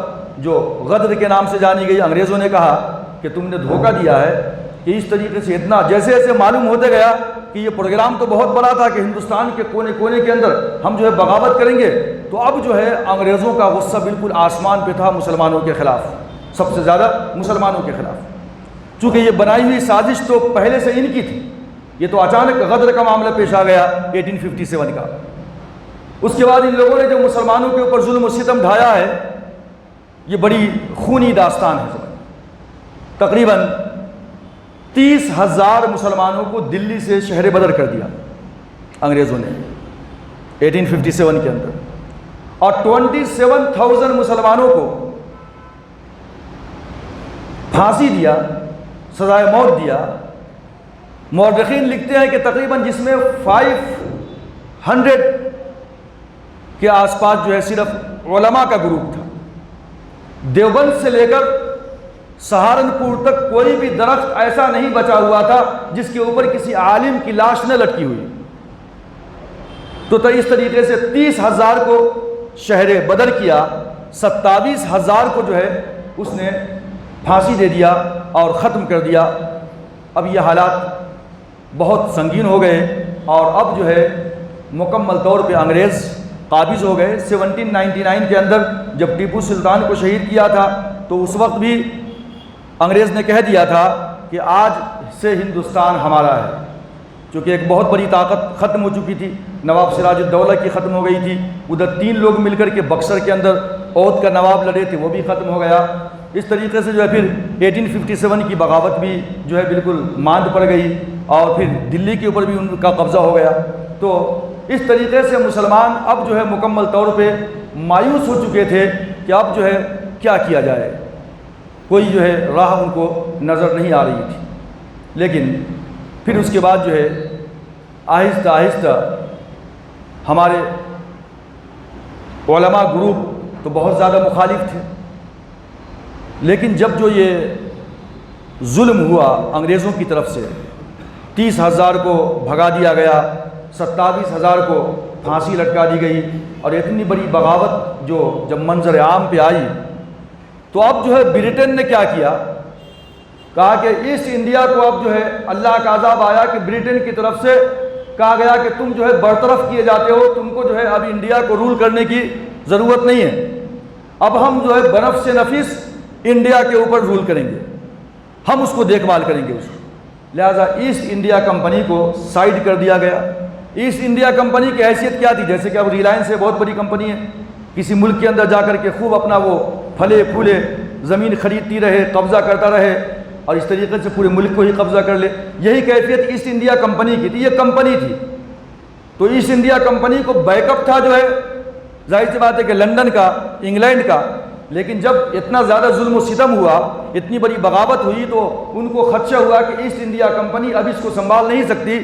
جو غدر کے نام سے جانی گئی، انگریزوں نے کہا کہ تم نے دھوکہ دیا ہے، کہ اس طریقے سے اتنا جیسے جیسے معلوم ہوتے گیا کہ یہ پروگرام تو بہت بڑا تھا کہ ہندوستان کے کونے کونے کے اندر ہم جو ہے بغاوت کریں گے، تو اب جو ہے انگریزوں کا غصہ بالکل آسمان پہ تھا مسلمانوں کے خلاف، سب سے زیادہ مسلمانوں کے خلاف، چونکہ یہ بنائی ہوئی سازش تو پہلے سے ان کی تھی، یہ تو اچانک غدر کا معاملہ پیش آ گیا 1857 کا۔ اس کے بعد ان لوگوں نے جو مسلمانوں کے اوپر ظلم و ستم ڈھایا ہے، یہ بڑی خونی داستان ہے۔ تقریباً 30,000 مسلمانوں کو دلی سے شہر بدر کر دیا انگریزوں نے 1857 کے اندر، اور 27,000 مسلمانوں کو پھانسی دیا، سزائے موت دیا۔ مورخین لکھتے ہیں کہ تقریباً جس میں 500 کے آس پاس جو ہے صرف علماء کا گروپ تھا۔ دیوبند سے لے کر سہارنپور تک کوئی بھی درخت ایسا نہیں بچا ہوا تھا جس کے اوپر کسی عالم کی لاش نہ لٹکی ہوئی۔ تو اس طریقے سے 30,000 کو شہر بدر کیا، 27,000 کو جو ہے اس نے پھانسی دے دیا اور ختم کر دیا۔ اب یہ حالات بہت سنگین ہو گئے، اور اب جو ہے مکمل طور پہ انگریز قابض ہو گئے۔ 1799 کے اندر جب ٹیپو سلطان کو شہید کیا تھا تو اس وقت بھی انگریز نے کہہ دیا تھا کہ آج سے ہندوستان ہمارا ہے، چونکہ ایک بہت بڑی طاقت ختم ہو چکی تھی۔ نواب سراج الدولہ کی ختم ہو گئی تھی، ادھر 3 لوگ مل کر کے بکسر کے اندر اودھ کا نواب لڑے تھے، وہ بھی ختم ہو گیا۔ اس طریقے سے جو ہے پھر 1857 کی بغاوت بھی جو ہے بالکل ماند پڑ گئی، اور پھر دلی کے اوپر بھی ان کا قبضہ ہو گیا۔ تو اس طریقے سے مسلمان اب جو ہے مکمل طور پہ مایوس ہو چکے تھے کہ اب جو ہے کیا کیا جائے، کوئی جو ہے راہ ان کو نظر نہیں آ رہی تھی۔ لیکن پھر اس کے بعد جو ہے آہستہ آہستہ ہمارے علماء گروپ تو بہت زیادہ مخالف تھے، لیکن جب جو یہ ظلم ہوا انگریزوں کی طرف سے، 30,000 کو بھگا دیا گیا، 27,000 کو پھانسی لٹکا دی گئی، اور اتنی بڑی بغاوت جو جب منظر عام پہ آئی، تو اب جو ہے برٹن نے کیا کیا، کہا کہ ایسٹ انڈیا کو اب جو ہے اللہ کا عذاب آیا کہ برٹن کی طرف سے کہا گیا کہ تم جو ہے برطرف کیے جاتے ہو، تم کو جو ہے اب انڈیا کو رول کرنے کی ضرورت نہیں ہے، اب ہم جو ہے بنفس نفیس انڈیا کے اوپر رول کریں گے، ہم اس کو دیکھ بھال کریں گے اس کو۔ لہٰذا ایسٹ انڈیا کمپنی کو سائڈ کر دیا گیا۔ ایسٹ انڈیا کمپنی کی حیثیت کیا تھی؟ جیسے کہ اب ریلائنس ہے، بہت بڑی کمپنی ہے، کسی ملک کے اندر جا کر کے خوب اپنا وہ پھلے پھولے زمین خریدتی رہے، قبضہ کرتا رہے، اور اس طریقے سے پورے ملک کو ہی قبضہ کر لے۔ یہی کیفیت ایسٹ انڈیا کمپنی کی تھی، یہ کمپنی تھی۔ تو ایسٹ انڈیا کمپنی کو بیک اپ تھا جو ہے، ظاہر سی بات ہے کہ لندن کا، انگلینڈ کا، لیکن جب اتنا زیادہ ظلم و ستم ہوا، اتنی بڑی بغاوت ہوئی، تو ان کو خدشہ ہوا کہ ایسٹ انڈیا کمپنی اب اس کو سنبھال نہیں سکتی،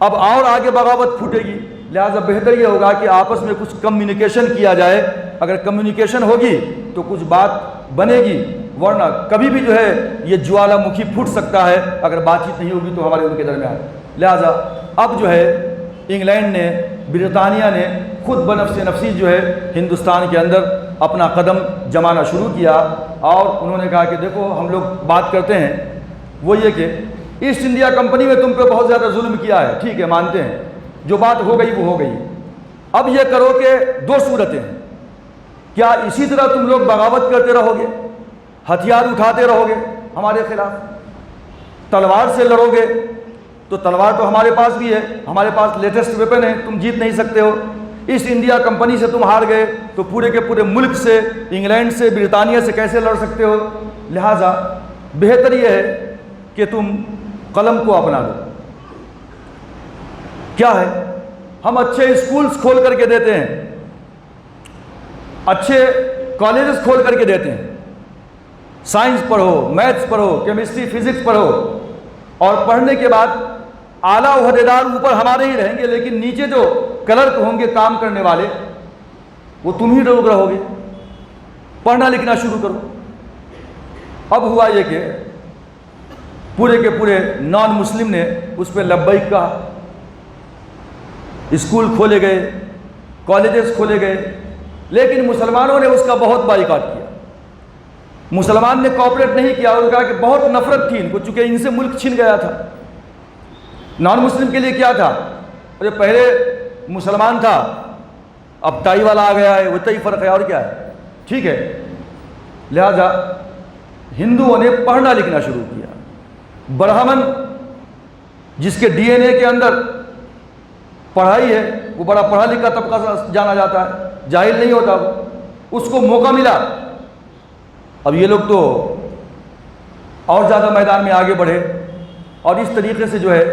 اب اور آگے بغاوت پھوٹے گی، لہٰذا بہتر یہ ہوگا کہ آپس میں کچھ کمیونیکیشن کیا جائے۔ اگر کمیونیکیشن ہوگی تو کچھ بات بنے گی، ورنہ کبھی بھی جو ہے یہ جوالا مکھی پھوٹ سکتا ہے اگر بات چیت نہیں ہوگی تو ہمارے ان کے درمیان۔ لہٰذا اب جو ہے انگلینڈ نے، برطانیہ نے خود بنفس نفسی جو ہے ہندوستان کے اندر اپنا قدم جمانا شروع کیا، اور انہوں نے کہا کہ دیکھو ہم لوگ بات کرتے ہیں، وہ یہ کہ ایسٹ انڈیا کمپنی میں تم پہ بہت زیادہ ظلم کیا ہے، ٹھیک ہے مانتے ہیں، جو بات ہو گئی وہ ہو گئی، اب یہ کرو کہ 2 صورتیں ہیں، کیا اسی طرح تم لوگ بغاوت کرتے رہو گے، ہتھیار اٹھاتے رہو گے ہمارے خلاف، تلوار سے لڑو گے، تو تلوار تو ہمارے پاس بھی ہے، ہمارے پاس لیٹسٹ ویپن ہے، تم جیت نہیں سکتے ہو۔ ایسٹ انڈیا کمپنی سے تم ہار گئے تو پورے کے پورے ملک سے، انگلینڈ سے، برطانیہ سے کیسے لڑ سکتے ہو؟ لہٰذا بہتر یہ ہے کہ تم قلم کو اپنا لو۔ کیا ہے؟ ہم اچھے اسکولز کھول کر کے دیتے ہیں، اچھے کالجز کھول کر کے دیتے ہیں، سائنس پڑھو، میتھس پڑھو، کیمسٹری، فزکس پڑھو، اور پڑھنے کے بعد اعلیٰ عہدیدار اوپر ہمارے ہی رہیں گے، لیکن نیچے جو کلرک ہوں گے کام کرنے والے وہ تم ہی لوگ رہو گے، پڑھنا لکھنا شروع کرو۔ اب ہوا یہ کہ پورے کے پورے نان مسلم نے اس پہ لبیک کہا، اسکول کھولے گئے، کالجز کھولے گئے، لیکن مسلمانوں نے اس کا بہت بائیکاٹ کیا۔ مسلمان نے کوآپریٹ نہیں کیا اور کہا کہ بہت نفرت تھی ان کو، چونکہ ان سے ملک چھن گیا تھا۔ نان مسلم کے لیے کیا تھا، جو پہلے مسلمان تھا اب ٹائی والا آ گیا ہے، وہی فرق ہے، اور کیا ہے، ٹھیک ہے۔ لہذا ہندوؤں نے پڑھنا لکھنا شروع کیا۔ برہمن جس کے ڈی این اے کے اندر پڑھائی ہے، وہ بڑا پڑھا لکھا طبقہ جانا جاتا ہے، جاہل نہیں ہوتا وہ، اس کو موقع ملا۔ اب یہ لوگ تو اور زیادہ میدان میں آگے بڑھے، اور اس طریقے سے جو ہے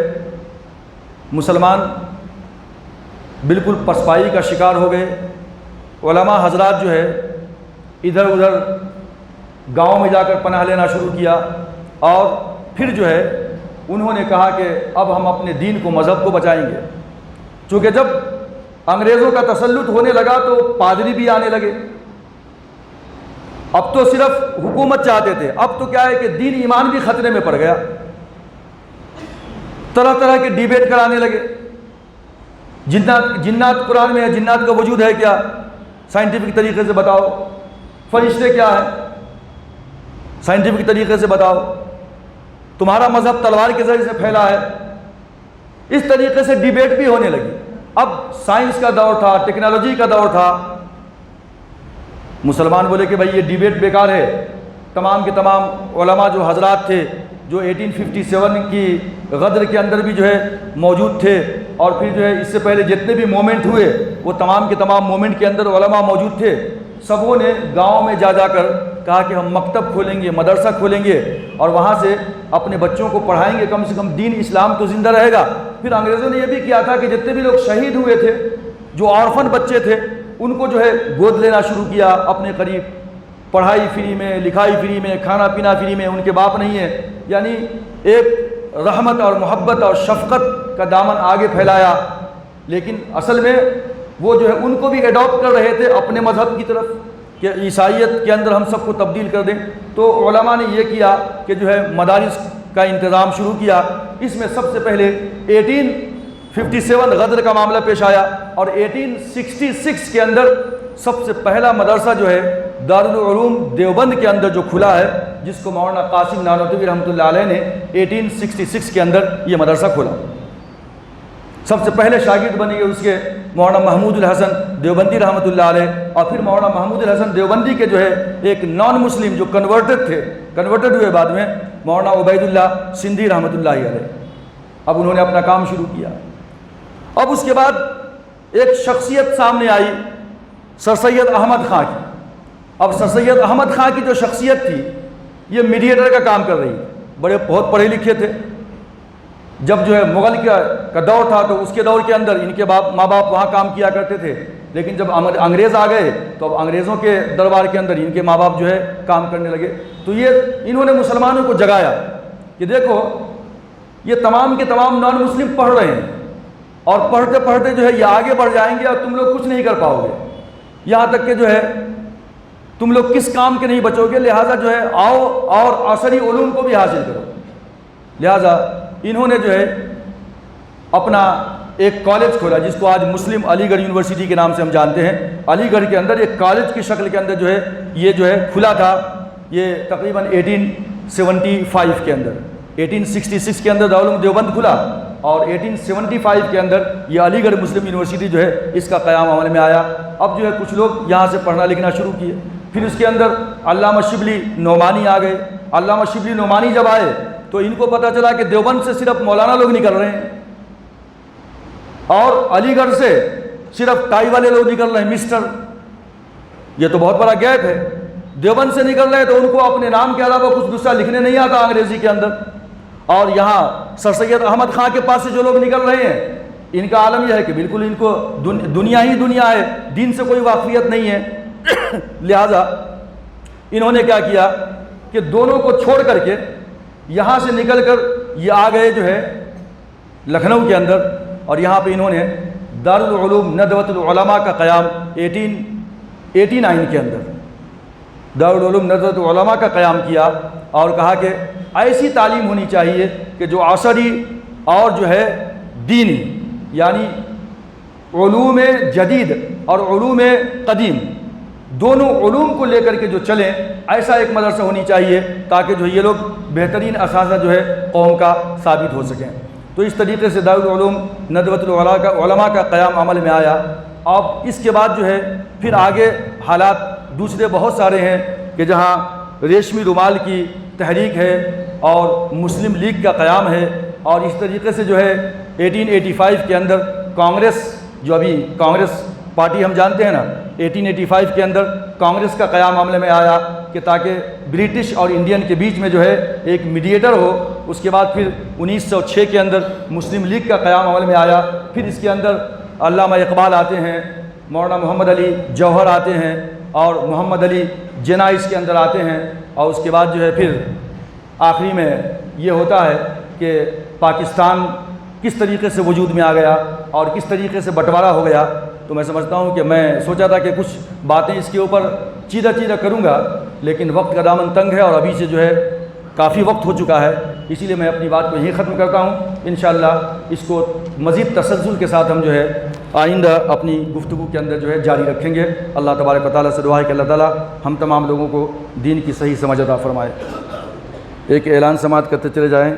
مسلمان بالکل پسپائی کا شکار ہو گئے۔ علماء حضرات جو ہے ادھر ادھر گاؤں میں جا کر پناہ لینا شروع کیا، اور پھر جو ہے انہوں نے کہا کہ اب ہم اپنے دین کو، مذہب کو بچائیں گے۔ چونکہ جب انگریزوں کا تسلط ہونے لگا تو پادری بھی آنے لگے۔ اب تو صرف حکومت چاہتے تھے، اب تو کیا ہے کہ دین ایمان بھی خطرے میں پڑ گیا۔ طرح طرح کے ڈیبیٹ کرانے لگے۔ جنات قرآن میں ہے، جنات کا وجود ہے کیا، سائنٹیفک طریقے سے بتاؤ۔ فرشتے کیا ہیں، سائنٹیفک طریقے سے بتاؤ۔ تمہارا مذہب تلوار کے ذریعے سے پھیلا ہے۔ اس طریقے سے ڈیبیٹ بھی ہونے لگی۔ اب سائنس کا دور تھا، ٹیکنالوجی کا دور تھا۔ مسلمان بولے کہ بھائی یہ ڈیبیٹ بیکار ہے۔ تمام کے تمام علماء جو حضرات تھے، جو 1857 کی غدر کے اندر بھی جو ہے موجود تھے، اور پھر جو ہے اس سے پہلے جتنے بھی مومنٹ ہوئے وہ تمام کے تمام مومنٹ کے اندر علماء موجود تھے، سبوں نے گاؤں میں جا کر کہا کہ ہم مکتب کھولیں گے، مدرسہ کھولیں گے، اور وہاں سے اپنے بچوں کو پڑھائیں گے، کم سے کم دین اسلام تو زندہ رہے گا۔ پھر انگریزوں نے یہ بھی کیا تھا کہ جتنے بھی لوگ شہید ہوئے تھے، جو آرفن بچے تھے، ان کو جو ہے گود لینا شروع کیا اپنے قریب، پڑھائی فری میں، لکھائی فری میں، کھانا پینا فری میں، ان کے باپ نہیں ہے، یعنی ایک رحمت اور محبت اور شفقت کا دامن آگے پھیلایا۔ لیکن اصل میں وہ جو ہے ان کو بھی ایڈاپٹ کر رہے تھے اپنے مذہب کی طرف، کہ عیسائیت کے اندر ہم سب کو تبدیل کر دیں۔ تو علماء نے یہ کیا کہ جو ہے مدارس کا انتظام شروع کیا۔ اس میں سب سے پہلے 1857 غدر کا معاملہ پیش آیا، اور 1866 کے اندر سب سے پہلا مدرسہ جو ہے دارالعلوم دیوبند کے اندر جو کھلا ہے، جس کو مولانا قاسم نانوتوی رحمۃ اللہ علیہ نے 1866 کے اندر یہ مدرسہ کھولا۔ سب سے پہلے شاگرد بنے گئے اس کے مولانا محمود الحسن دیوبندی رحمۃ اللہ علیہ، اور پھر مولانا محمود الحسن دیوبندی کے جو ہے ایک نان مسلم جو کنورٹڈ ہوئے بعد میں، مولانا عبید اللہ سندھی رحمۃ اللہ علیہ۔ اب انہوں نے اپنا کام شروع کیا۔ اب اس کے بعد ایک شخصیت سامنے آئی، سر سید احمد خاں کی۔ اب سر سید احمد خاں کی جو شخصیت تھی، یہ میڈیٹر کا کام کر رہی، بہت پڑھے لکھے تھے۔ جب جو ہے مغل کا دور تھا تو اس کے دور کے اندر ان کے ماں باپ وہاں کام کیا کرتے تھے، لیکن جب انگریز آ گئے تو اب انگریزوں کے دربار کے اندر ان کے ماں باپ جو ہے کام کرنے لگے۔ تو انہوں نے مسلمانوں کو جگایا کہ دیکھو یہ تمام کے تمام نان مسلم پڑھ رہے ہیں، اور پڑھتے پڑھتے جو ہے یہ آگے بڑھ جائیں گے اور تم لوگ کچھ نہیں کر پاؤ گے، یہاں تک کہ جو ہے تم لوگ کس کام کے نہیں بچو گے، لہٰذا جو ہے آؤ اور عصری علوم کو بھی حاصل کرو۔ لہٰذا انہوں نے جو ہے اپنا ایک کالج کھولا، جس کو آج مسلم علی گڑھ یونیورسٹی کے نام سے ہم جانتے ہیں۔ علی گڑھ کے اندر ایک کالج کی شکل کے اندر جو ہے یہ جو ہے کھلا تھا، یہ تقریباً 1875 کے اندر، 1866 کے اندر دارالعلوم دیوبند کھلا، اور 1875 کے اندر یہ علی گڑھ مسلم یونیورسٹی جو ہے اس کا قیام عمل میں آیا۔ اب جو ہے کچھ لوگ یہاں سے پڑھنا لکھنا شروع کیے۔ پھر اس کے اندر علامہ شبلی نعمانی آ گئے۔ علامہ شبلی نعمانی جب آئے تو ان کو پتہ چلا کہ دیوبند سے صرف مولانا لوگ نکل رہے ہیں، اور علی گڑھ سے صرف ٹائی والے لوگ نکل رہے ہیں، مسٹر، یہ تو بہت بڑا گیپ ہے۔ دیوبند سے نکل رہے ہیں تو ان کو اپنے نام کے علاوہ کچھ دوسرا لکھنے نہیں آتا انگریزی کے اندر، اور یہاں سر سید احمد خاں کے پاس سے جو لوگ نکل رہے ہیں ان کا عالم یہ ہے کہ بالکل ان کو دنیا ہی دنیا ہے، دین سے کوئی واقفیت نہیں ہے۔ لہذا انہوں نے کیا کیا کہ دونوں کو چھوڑ کر کے یہاں سے نکل کر یہ آ گئے جو ہے لکھنؤ کے اندر، اور یہاں پہ انہوں نے دارالعلوم ندوۃ العلماء کا قیام 1889 کے اندر دارالعلوم ندوۃ العلماء کا قیام کیا، اور کہا کہ ایسی تعلیم ہونی چاہیے کہ جو عصری اور جو ہے دینی، یعنی علوم جدید اور علوم قدیم دونوں علوم کو لے کر کے جو چلیں، ایسا ایک مدرسہ ہونی چاہیے تاکہ جو یہ لوگ بہترین اساتذہ جو ہے قوم کا ثابت ہو سکیں۔ تو اس طریقے سے دارالعلوم ندوۃ العلماء کا قیام عمل میں آیا۔ اب اس کے بعد جو ہے پھر آگے حالات دوسرے بہت سارے ہیں کہ جہاں ریشمی رومال کی تحریک ہے اور مسلم لیگ کا قیام ہے، اور اس طریقے سے جو ہے 1885 کے اندر کانگریس، جو ابھی کانگریس پارٹی ہم جانتے ہیں نا، 1885 کے اندر کانگریس کا قیام عمل میں آیا کہ تاکہ برٹش اور انڈین کے بیچ میں جو ہے ایک میڈیٹر ہو۔ اس کے بعد پھر 1906 کے اندر مسلم لیگ کا قیام عمل میں آیا۔ پھر اس کے اندر علامہ اقبال آتے ہیں، مولانا محمد علی جوہر آتے ہیں، اور محمد علی جناح اس کے اندر آتے ہیں، اور اس کے بعد جو ہے پھر آخری میں یہ ہوتا ہے کہ پاکستان کس طریقے سے وجود میں آ گیا اور کس طریقے سے بٹوارا ہو گیا۔ تو میں سمجھتا ہوں کہ میں سوچا تھا کہ کچھ باتیں اس کے اوپر چیدہ کروں گا، لیکن وقت کا دامن تنگ ہے اور ابھی سے جو ہے کافی وقت ہو چکا ہے، اسی لیے میں اپنی بات کو یہیں ختم کرتا ہوں۔ انشاءاللہ اس کو مزید تسلسل کے ساتھ ہم جو ہے آئندہ اپنی گفتگو کے اندر جو ہے جاری رکھیں گے۔ اللہ تبارک و تعالیٰ سے دعا ہے کہ اللہ تعالیٰ ہم تمام لوگوں کو دین کی صحیح سمجھ عطا فرمائے۔ ایک اعلان سماعت کرتے چلے جائیں۔